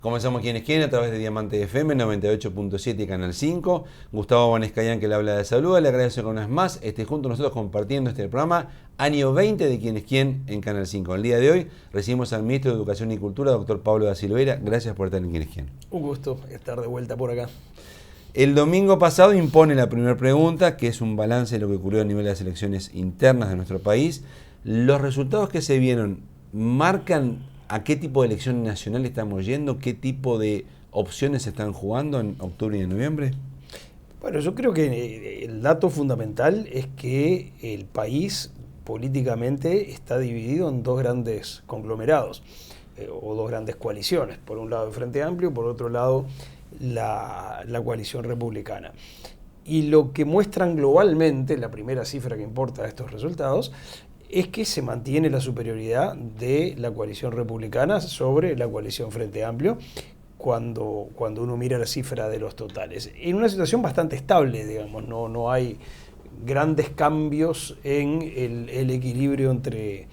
Comenzamos Quién es Quién a través de Diamante FM 98.7 y Canal 5. Gustavo Bonescayán, que le habla de salud. Le agradezco una vez más junto a nosotros compartiendo este programa, año 20 de Quién es Quién en Canal 5. El día de hoy recibimos al ministro de Educación y Cultura, doctor Pablo da Silveira. Gracias por estar en Quién es Quién. Un gusto estar de vuelta por acá. El domingo pasado impone la primera pregunta, que es un balance de lo que ocurrió a nivel de las elecciones internas de nuestro país. Los resultados que se vieron marcan a qué tipo de elección nacional estamos yendo, qué tipo de opciones se están jugando en octubre y en noviembre. Bueno, yo creo que el dato fundamental es que el país políticamente está dividido en dos grandes conglomerados o dos grandes coaliciones. Por un lado el Frente Amplio, por otro lado la coalición republicana. Y lo que muestran globalmente, la primera cifra que importa de estos resultados, es que se mantiene la superioridad de la coalición republicana sobre la coalición Frente Amplio cuando uno mira la cifra de los totales. En una situación bastante estable, digamos, no hay grandes cambios en el equilibrio entre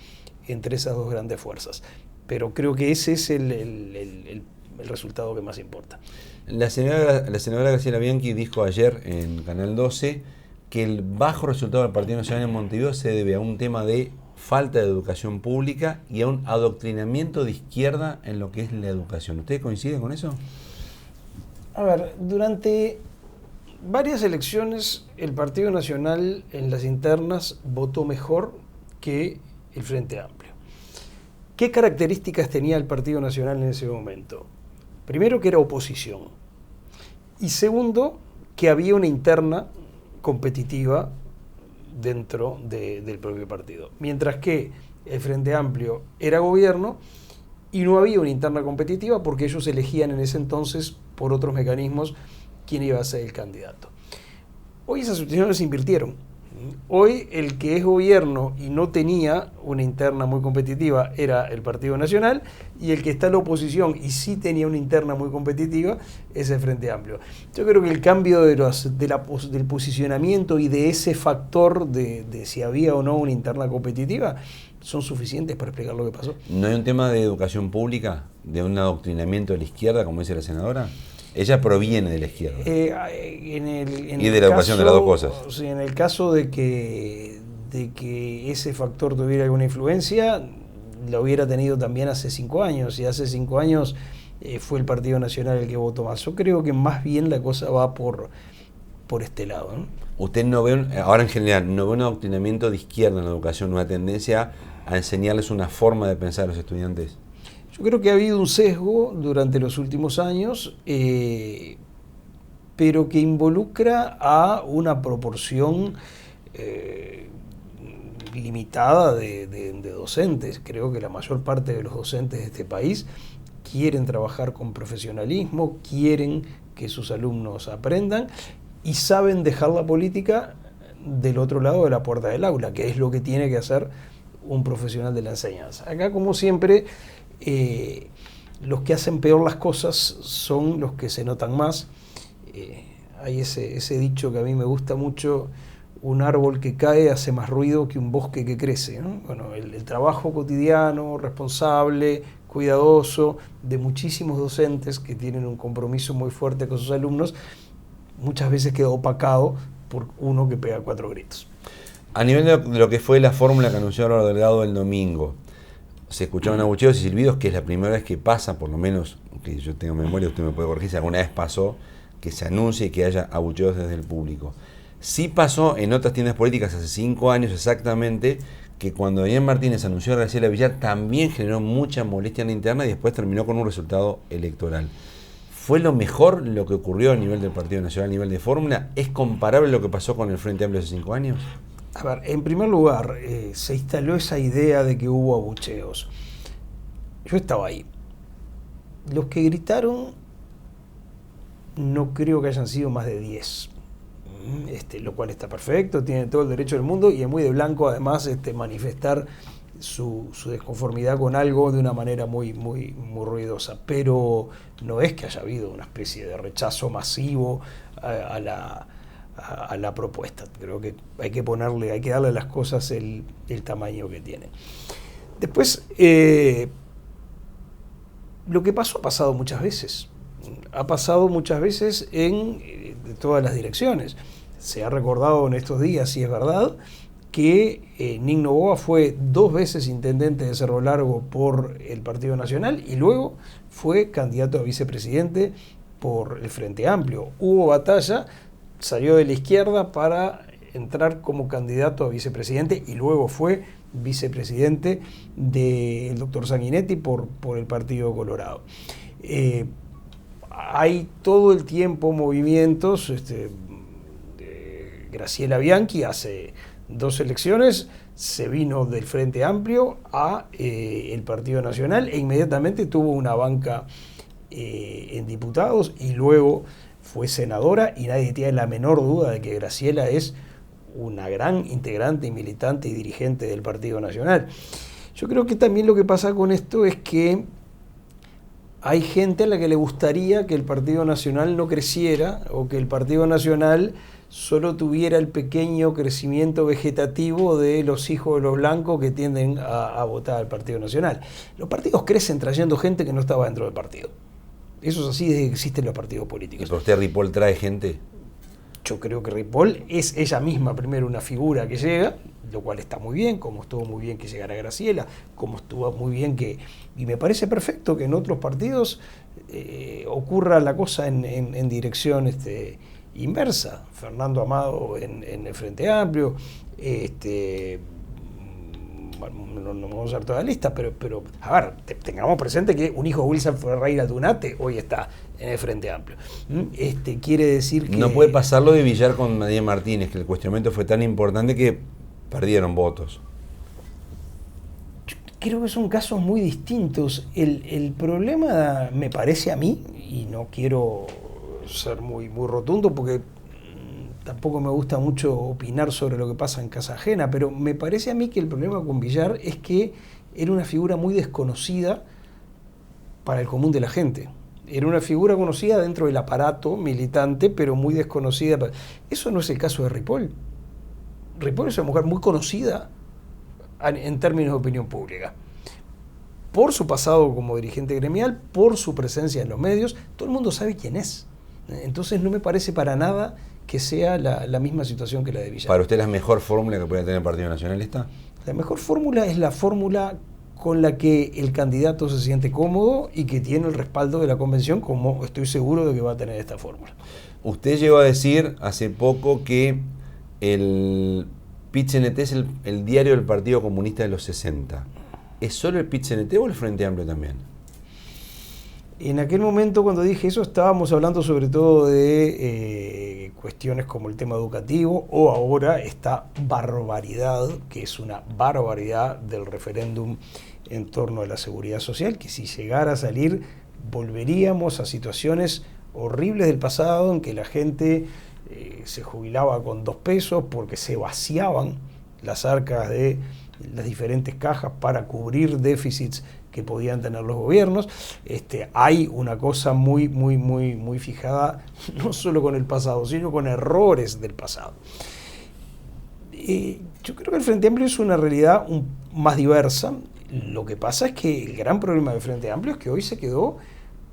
esas dos grandes fuerzas. Pero creo que ese es el resultado que más importa. La senadora Graciela Bianchi dijo ayer en Canal 12 que el bajo resultado del Partido Nacional en Montevideo se debe a un tema de falta de educación pública y a un adoctrinamiento de izquierda en lo que es la educación. ¿Ustedes coinciden con eso? A ver, durante varias elecciones el Partido Nacional en las internas votó mejor que el Frente Amplio. ¿Qué características tenía el Partido Nacional en ese momento? Primero, que era oposición. Y segundo, que había una interna competitiva dentro del propio partido. Mientras que el Frente Amplio era gobierno y no había una interna competitiva porque ellos elegían en ese entonces por otros mecanismos quién iba a ser el candidato. Hoy esas situaciones se invirtieron. Hoy el que es gobierno y no tenía una interna muy competitiva era el Partido Nacional, y el que está en la oposición y sí tenía una interna muy competitiva es el Frente Amplio. Yo creo que el cambio del posicionamiento y de ese factor de si había o no una interna competitiva son suficientes para explicar lo que pasó. ¿No hay un tema de educación pública, de un adoctrinamiento de la izquierda, como dice la senadora? Ella proviene de la izquierda. Y de la educación, de las dos cosas. Sí, en el caso de que ese factor tuviera alguna influencia, lo hubiera tenido también hace 5 años. Y hace 5 años fue el Partido Nacional el que votó más. Yo creo que más bien la cosa va por este lado, ¿no? ¿Usted no ve, ahora en general, no ve un adoctrinamiento de izquierda en la educación, una tendencia a enseñarles una forma de pensar a los estudiantes? Yo creo que ha habido un sesgo durante los últimos años, pero que involucra a una proporción limitada de docentes. Creo que la mayor parte de los docentes de este país quieren trabajar con profesionalismo, quieren que sus alumnos aprendan y saben dejar la política del otro lado de la puerta del aula, que es lo que tiene que hacer un profesional de la enseñanza. Acá, como siempre, los que hacen peor las cosas son los que se notan más. Hay ese dicho que a mí me gusta mucho: un árbol que cae hace más ruido que un bosque que crece, ¿no? Bueno, el trabajo cotidiano, responsable, cuidadoso, de muchísimos docentes que tienen un compromiso muy fuerte con sus alumnos, muchas veces queda opacado por uno que pega 4 gritos. A nivel de lo que fue la fórmula que anunció Álvaro Delgado el domingo, se escuchaban abucheos y silbidos, que es la primera vez que pasa, por lo menos que yo tengo memoria, usted me puede corregir si alguna vez pasó, que se anuncie y que haya abucheos desde el público. Sí pasó en otras tiendas políticas hace 5 años exactamente, que cuando Daniel Martínez anunció a Graciela Villar también generó mucha molestia en la interna y después terminó con un resultado electoral. ¿Fue lo mejor lo que ocurrió a nivel del Partido Nacional, a nivel de fórmula? ¿Es comparable lo que pasó con el Frente Amplio hace 5 años? A ver, en primer lugar, se instaló esa idea de que hubo abucheos. Yo estaba ahí. Los que gritaron no creo que hayan sido más de 10. Lo cual está perfecto, tiene todo el derecho del mundo y es muy de blanco además manifestar su desconformidad con algo de una manera muy ruidosa. Pero no es que haya habido una especie de rechazo masivo a la propuesta. Creo que hay que darle a las cosas el tamaño que tienen. Después, Lo que pasó ha pasado muchas veces. Ha pasado muchas veces en todas las direcciones. Se ha recordado en estos días, si es verdad, que Nick Noboa fue 2 veces intendente de Cerro Largo por el Partido Nacional y luego fue candidato a vicepresidente por el Frente Amplio. Hubo batalla, salió de la izquierda para entrar como candidato a vicepresidente y luego fue vicepresidente del doctor Sanguinetti por el Partido Colorado. Hay todo el tiempo movimientos. Graciela Bianchi hace 2 elecciones se vino del Frente Amplio a el Partido Nacional e inmediatamente tuvo una banca en diputados y luego fue senadora, y nadie tiene la menor duda de que Graciela es una gran integrante y militante y dirigente del Partido Nacional. Yo creo que también lo que pasa con esto es que hay gente a la que le gustaría que el Partido Nacional no creciera o que el Partido Nacional solo tuviera el pequeño crecimiento vegetativo de los hijos de los blancos que tienden a votar al Partido Nacional. Los partidos crecen trayendo gente que no estaba dentro del partido. Eso es así desde que existen los partidos políticos. ¿Y por usted Ripoll trae gente? Yo creo que Ripoll es ella misma primero una figura que llega, lo cual está muy bien, como estuvo muy bien que llegara Graciela, como estuvo muy bien que... Y me parece perfecto que en otros partidos ocurra la cosa en dirección inversa. Fernando Amado en el Frente Amplio, bueno, no vamos a hacer toda la lista, pero a ver, tengamos presente que un hijo de Wilson Ferreira Dunate hoy está en el Frente Amplio. Quiere decir que... No puede pasar lo de Villar con María Martínez, que el cuestionamiento fue tan importante que perdieron votos. Yo creo que son casos muy distintos. El problema, me parece a mí, y no quiero ser muy rotundo porque tampoco me gusta mucho opinar sobre lo que pasa en casa ajena, pero me parece a mí que el problema con Villar es que era una figura muy desconocida para el común de la gente. Era una figura conocida dentro del aparato militante, pero muy desconocida. Eso no es el caso de Ripoll. Ripoll es una mujer muy conocida en términos de opinión pública. Por su pasado como dirigente gremial, por su presencia en los medios, todo el mundo sabe quién es. Entonces no me parece para nada que sea la misma situación que la de Villar. ¿Para usted la mejor fórmula que puede tener el Partido Nacionalista? La mejor fórmula es la fórmula con la que el candidato se siente cómodo y que tiene el respaldo de la convención, como estoy seguro de que va a tener esta fórmula. Usted llegó a decir hace poco que el PIT-CNT es el diario del Partido Comunista de los 60. ¿Es solo el PIT-CNT o el Frente Amplio también? En aquel momento, cuando dije eso, estábamos hablando sobre todo de cuestiones como el tema educativo o ahora esta barbaridad, que es una barbaridad del referéndum en torno a la seguridad social, que si llegara a salir volveríamos a situaciones horribles del pasado en que la gente se jubilaba con 2 pesos porque se vaciaban las arcas de las diferentes cajas para cubrir déficits que podían tener los gobiernos. Hay una cosa muy fijada, no solo con el pasado, sino con errores del pasado. Yo creo que el Frente Amplio es una realidad más diversa. Lo que pasa es que el gran problema del Frente Amplio es que hoy se quedó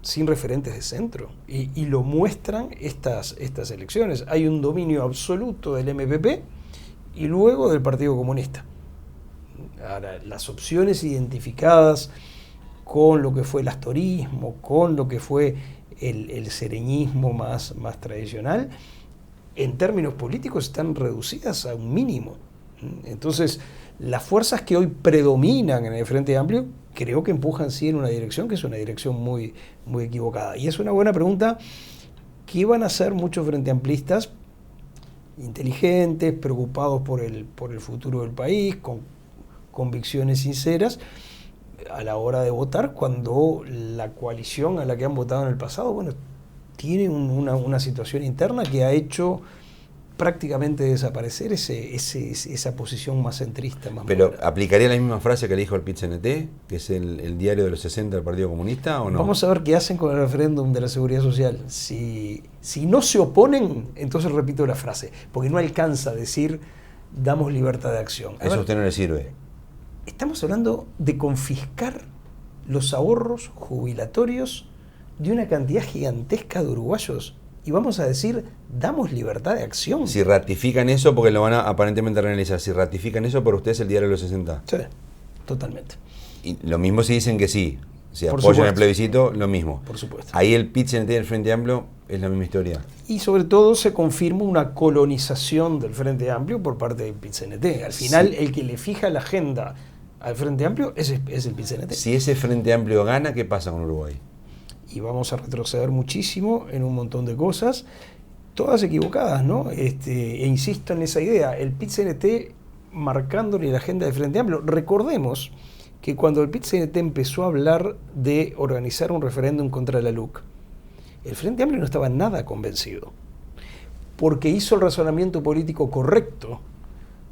sin referentes de centro, y lo muestran estas elecciones. Hay un dominio absoluto del MPP y luego del Partido Comunista. Ahora, las opciones identificadas con lo que fue el astorismo, con lo que fue el sereñismo más tradicional, en términos políticos están reducidas a un mínimo. Entonces, las fuerzas que hoy predominan en el Frente Amplio creo que empujan sí en una dirección que es una dirección muy equivocada. Y es una buena pregunta: ¿qué van a hacer muchos frente amplistas inteligentes, preocupados por el futuro del país, con convicciones sinceras, a la hora de votar, cuando la coalición a la que han votado en el pasado, bueno, tiene una situación interna que ha hecho prácticamente desaparecer esa posición más centrista? Pero moderada. ¿Aplicaría la misma frase que le dijo el PIT-CNT, que es el diario de los 60 del Partido Comunista, o no? Vamos a ver qué hacen con el referéndum de la seguridad social. Si no se oponen, entonces repito la frase, porque no alcanza a decir damos libertad de acción. Eso a usted no le sirve. Estamos hablando de confiscar los ahorros jubilatorios de una cantidad gigantesca de uruguayos y vamos a decir, damos libertad de acción. Si ratifican eso, porque lo van a aparentemente realizar, si ratifican eso, para ustedes el diario de los 60. Sí, totalmente. Y lo mismo si dicen que sí, si Por apoyan supuesto. el plebiscito, lo mismo. Por supuesto. Ahí el PIT-CNT del Frente Amplio es la misma historia. Y sobre todo se confirma una colonización del Frente Amplio por parte del PIT-CNT. Al final, Sí. el que le fija la agenda al Frente Amplio es el PIT-CNT. Si ese Frente Amplio gana, ¿qué pasa con Uruguay? Y vamos a retroceder muchísimo en un montón de cosas, todas equivocadas, ¿no? E insisto en esa idea, el PIT-CNT marcándole la agenda del Frente Amplio. Recordemos que cuando el PIT-CNT empezó a hablar de organizar un referéndum contra la LUC, el Frente Amplio no estaba nada convencido, porque hizo el razonamiento político correcto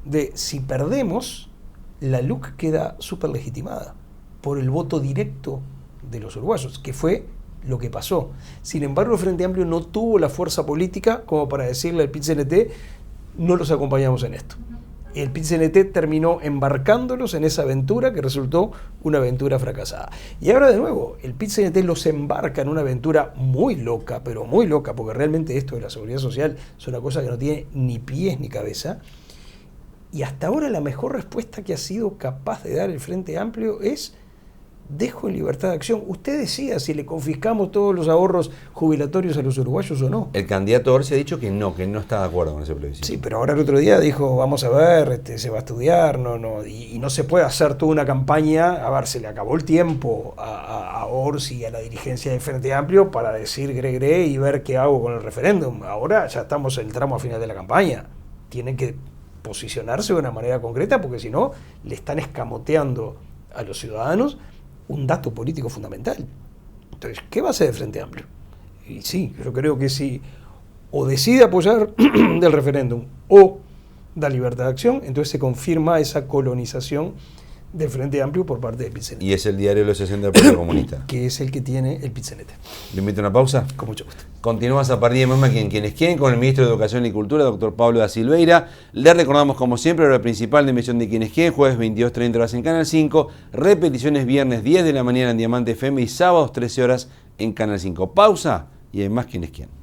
de si perdemos, la LUC queda súper legitimada por el voto directo de los uruguayos, que fue lo que pasó. Sin embargo, el Frente Amplio no tuvo la fuerza política como para decirle al PIT-CNT, no los acompañamos en esto. El PIT-CNT terminó embarcándolos en esa aventura que resultó una aventura fracasada. Y ahora de nuevo, el PIT-CNT los embarca en una aventura muy loca, pero muy loca, porque realmente esto de la seguridad social es una cosa que no tiene ni pies ni cabeza. Y hasta ahora la mejor respuesta que ha sido capaz de dar el Frente Amplio es: dejo en libertad de acción. Usted decida si le confiscamos todos los ahorros jubilatorios a los uruguayos o no. El candidato Orsi ha dicho que no está de acuerdo con ese plebiscito. Sí, pero ahora el otro día dijo, vamos a ver, se va a estudiar, y no se puede hacer toda una campaña. A ver, se le acabó el tiempo a Orsi y a la dirigencia del Frente Amplio para decir gre y ver qué hago con el referéndum. Ahora ya estamos en el tramo final de la campaña. Tienen que posicionarse de una manera concreta, porque si no, le están escamoteando a los ciudadanos un dato político fundamental. Entonces, ¿qué va a hacer el Frente Amplio? Y sí, yo creo que si o decide apoyar del referéndum o da libertad de acción, entonces se confirma esa colonización del Frente Amplio por parte del PIT-CNT. Y es el diario de los 60 del Partido Comunista. Que es el que tiene el PIT-CNT. ¿Le invito a una pausa? Con mucho gusto. Continuamos a partir de más quienes quieren con el ministro de Educación y Cultura, doctor Pablo da Silveira. Le recordamos como siempre la principal de emisión de Quienes Quieren, jueves 22:30 horas en Canal 5, repeticiones viernes 10 de la mañana en Diamante FM y sábados 13 horas en Canal 5. Pausa y hay más Quienes Quieren.